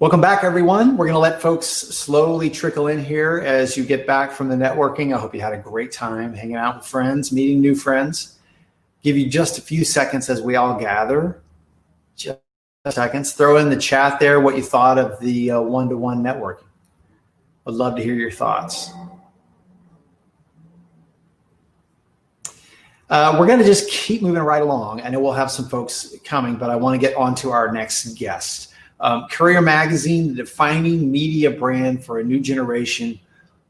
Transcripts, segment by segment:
Welcome back, everyone. We're going to let folks slowly trickle in here as you get back from the networking. I hope you had a great time hanging out with friends, meeting new friends. Give you just a few seconds as we all gather. Just seconds. Throw in the chat there what you thought of the one-to-one networking. I'd love to hear your thoughts. We're going to just keep moving right along. I know we'll have some folks coming, but I want to get on to our next guest. Courier Magazine, the defining media brand for a new generation,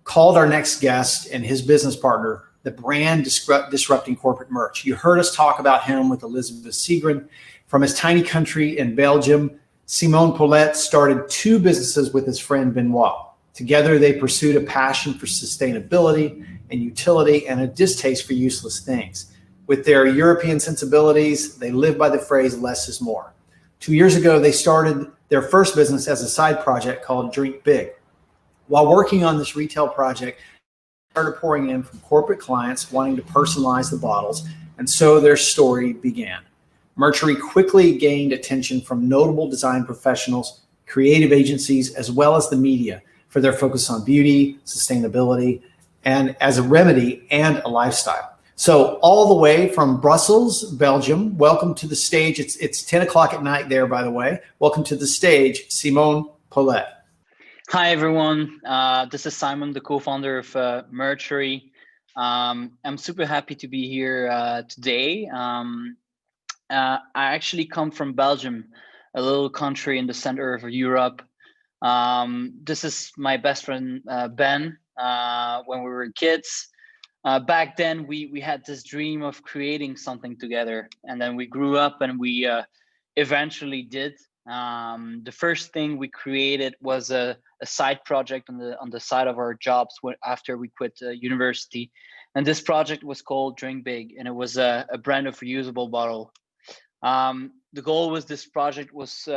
called our next guest and his business partner the brand disrupting corporate merch. You heard us talk about him with Elizabeth Segrin. From his tiny country in Belgium, Simon Paulette started two businesses with his friend Benoit. Together, they pursued a passion for sustainability and utility and a distaste for useless things. With their European sensibilities, they live by the phrase less is more. 2 years ago, they started their first business as a side project called Drink Big. While working on this retail project, they started pouring in from corporate clients wanting to personalize the bottles, and so their story began. Merchery quickly gained attention from notable design professionals, creative agencies, as well as the media for their focus on beauty, sustainability, and as a remedy and a lifestyle. So all the way from Brussels, Belgium, welcome to the stage. It's 10 o'clock at night there, by the way. Welcome to the stage, Simon Paulette. Hi, everyone. This is Simon, the co-founder of Merchery. I'm super happy to be here today. I actually come from Belgium, a little country in the center of Europe. This is my best friend, Ben, when we were kids. Back then, we had this dream of creating something together, and then we grew up and we eventually did. The first thing we created was a side project on the side of our jobs after we quit university, and this project was called Drink Big, and it was a brand of reusable bottle. The goal was this project was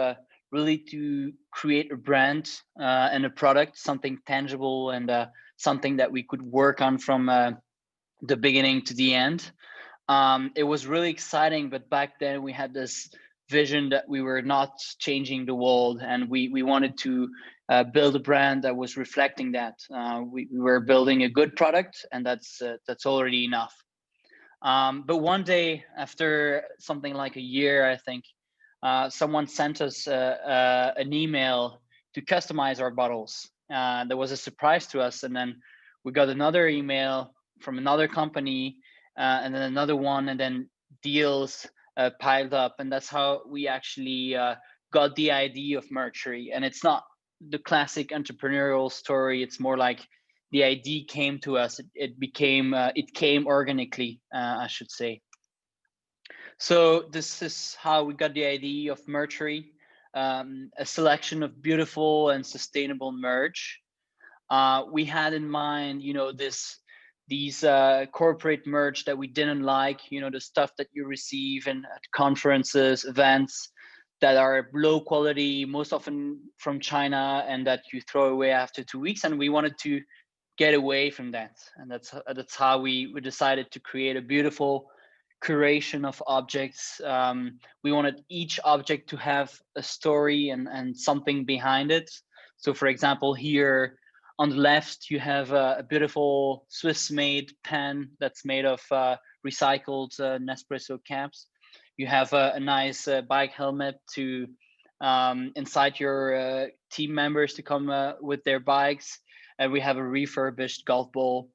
really to create a brand and a product, something tangible and something that we could work on from the beginning to the end. It was really exciting, but back then we had this vision that we were not changing the world, and we wanted to build a brand that was reflecting that. We were building a good product, and that's already enough. But one day, after something like a year, I think, someone sent us an email to customize our bottles. That was a surprise to us, and then we got another email from another company, and then another one, and then deals piled up, and that's how we actually got the idea of Merchery. And it's not the classic entrepreneurial story; it's more like the idea came to us. It came organically, I should say. So this is how we got the idea of Merchery, a selection of beautiful and sustainable merch. We had in mind, these corporate merch that we didn't like, the stuff that you receive at conferences, events that are low quality, most often from China, and that you throw away after 2 weeks. And we wanted to get away from that. And that's how we decided to create a beautiful curation of objects. We wanted each object to have a story and something behind it. So for example, here, on the left, you have a beautiful Swiss-made pen that's made of recycled Nespresso caps. You have a nice bike helmet to incite your team members to come with their bikes. And we have a refurbished golf ball.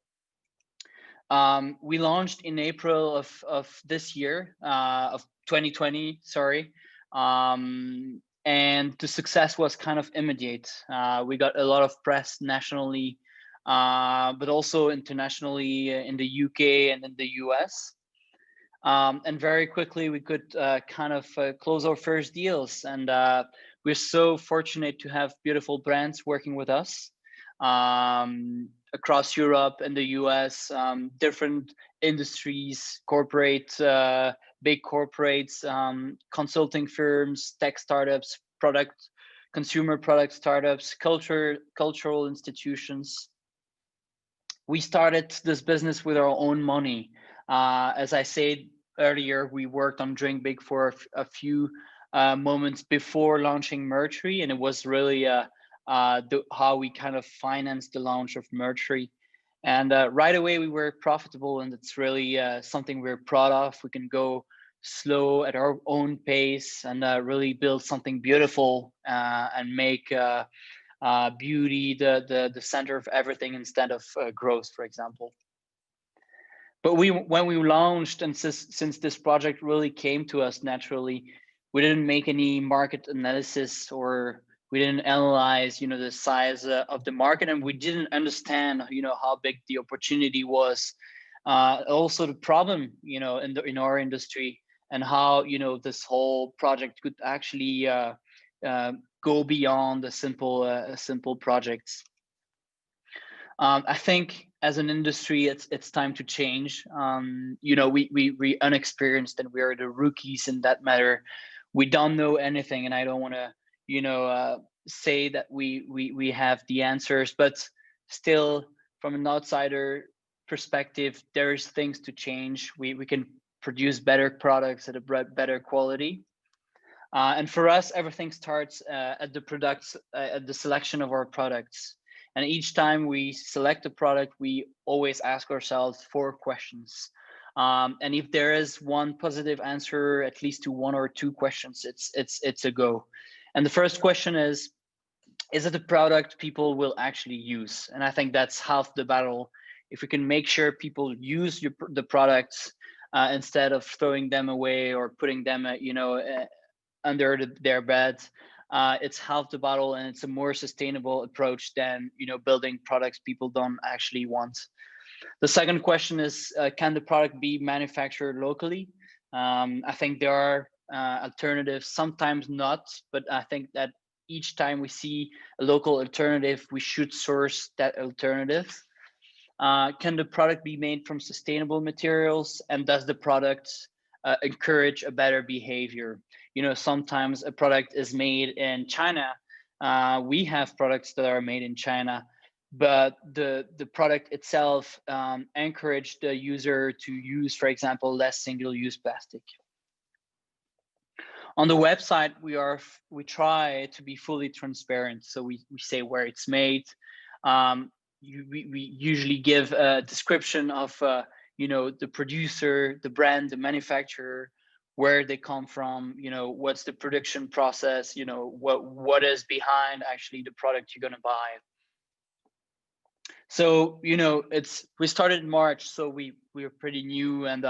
We launched in April of this year, of 2020, sorry. And the success was kind of immediate. We got a lot of press nationally, but also internationally in the UK and in the US. And very quickly we could close our first deals. And we're so fortunate to have beautiful brands working with us across Europe and the US, different industries, big corporates, consulting firms, tech startups, consumer product startups, cultural institutions. We started this business with our own money. As I said earlier, we worked on Drink Big for a few moments before launching Mercury, and it was really how we kind of financed the launch of Mercury. And right away we were profitable, and it's really something we're proud of. We can go slow at our own pace and really build something beautiful and make beauty the center of everything instead of growth, for example. But when we launched, and since this project really came to us naturally, we didn't make any market analysis, or we didn't analyze, the size of the market, and we didn't understand, how big the opportunity was. Also the problem, in our industry, and how, this whole project could actually go beyond the simple projects. I think as an industry, it's time to change. We unexperienced, and we are the rookies in that matter. We don't know anything, and I don't want to, say that we have the answers, but still, from an outsider perspective, there's things to change. We can produce better products at a better quality. And for us, everything starts at the products, at the selection of our products. And each time we select a product, we always ask ourselves 4 questions. And if there is one positive answer, at least to 1 or 2 questions, it's a go. And the first question is it a product people will actually use? And I think that's half the battle. If we can make sure people use the products instead of throwing them away or putting them, under their bed, it's half the battle, and it's a more sustainable approach than building products people don't actually want. The second question is, can the product be manufactured locally? I think there are alternatives, sometimes not, but I think that each time we see a local alternative, we should source that alternative. Can the product be made from sustainable materials, and does the product encourage a better behavior? Sometimes a product is made in China. We have products that are made in China, but the product itself encourage the user to use, for example, less single-use plastic. On the website, we try to be fully transparent. So we say where it's made. We usually give a description of the producer, the brand, the manufacturer, where they come from, what's the production process, what is behind actually the product you're gonna buy. So we started in March, so we were pretty new, and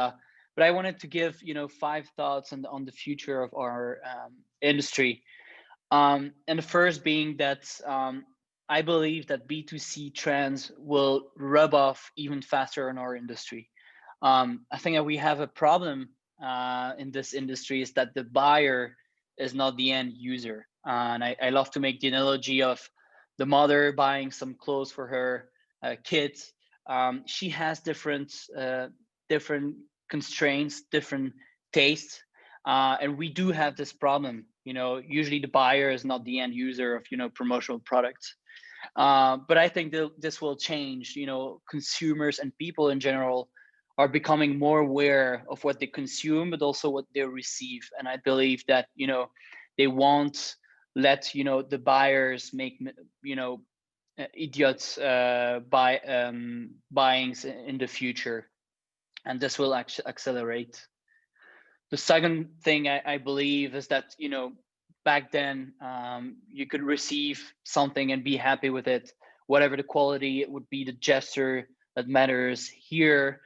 but I wanted to give 5 thoughts on the future of our industry. And the first being that I believe that B2C trends will rub off even faster in our industry. I think that we have a problem in this industry, is that the buyer is not the end user. And I love to make the analogy of the mother buying some clothes for her kids. She has different constraints, different tastes, and we do have this problem. Usually the buyer is not the end user of promotional products. But I think this will change. Consumers and people in general are becoming more aware of what they consume, but also what they receive. And I believe that they won't let the buyers make idiots buyings in the future, and this will actually accelerate. The second thing I believe is that back then you could receive something and be happy with it, whatever the quality. It would be the gesture that matters. Here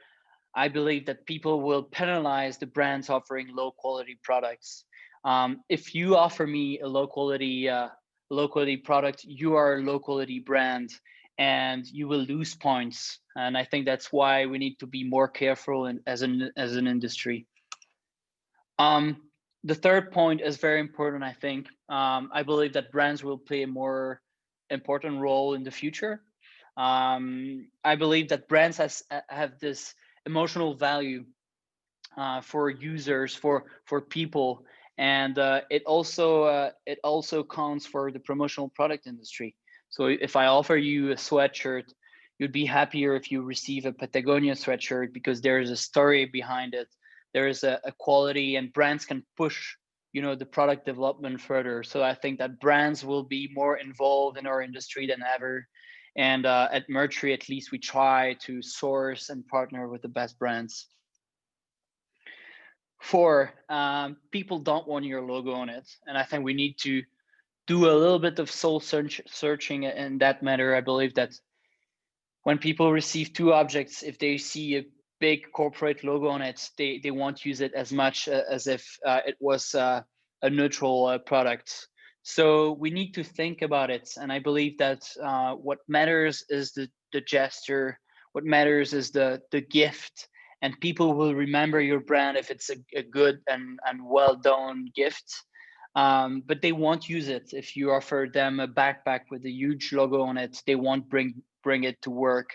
I believe that people will penalize the brands offering low quality products. If you offer me a low quality product, you are a low quality brand, and you will lose points. And I think that's why we need to be more careful as an industry. The third point is very important, I think. I believe that brands will play a more important role in the future. I believe that brands have this emotional value for users, for people, and it also counts for the promotional product industry. So if I offer you a sweatshirt, you'd be happier if you receive a Patagonia sweatshirt because there is a story behind it. There is a quality, and brands can push the product development further. So I think that brands will be more involved in our industry than ever. And at Mercury, at least, we try to source and partner with the best brands. 4, people don't want your logo on it. And I think we need to do a little bit of soul searching in that matter. I believe that when people receive 2 objects, if they see a big corporate logo on it, they won't use it as much as if it was a neutral product. So we need to think about it. And I believe that what matters is the gesture. What matters is the gift. And people will remember your brand if it's a good and well done gift. But they won't use it. If you offer them a backpack with a huge logo on it, they won't bring it to work.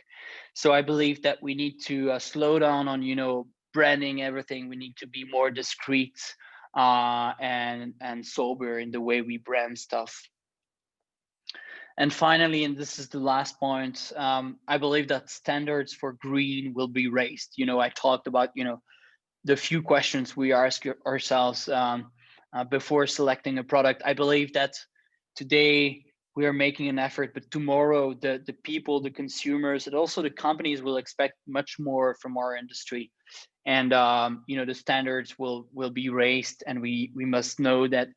So I believe that we need to slow down on branding everything. We need to be more discreet and sober in the way we brand stuff. And finally, and this is the last point, I believe that standards for green will be raised. I talked about the few questions we ask ourselves before selecting a product. I believe that today we are making an effort, but tomorrow the people, the consumers, and also the companies will expect much more from our industry. And the standards will be raised, and we must know that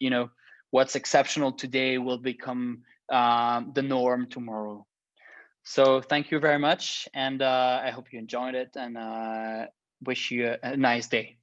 what's exceptional today will become the norm tomorrow. So thank you very much, and I hope you enjoyed it, and wish you a nice day.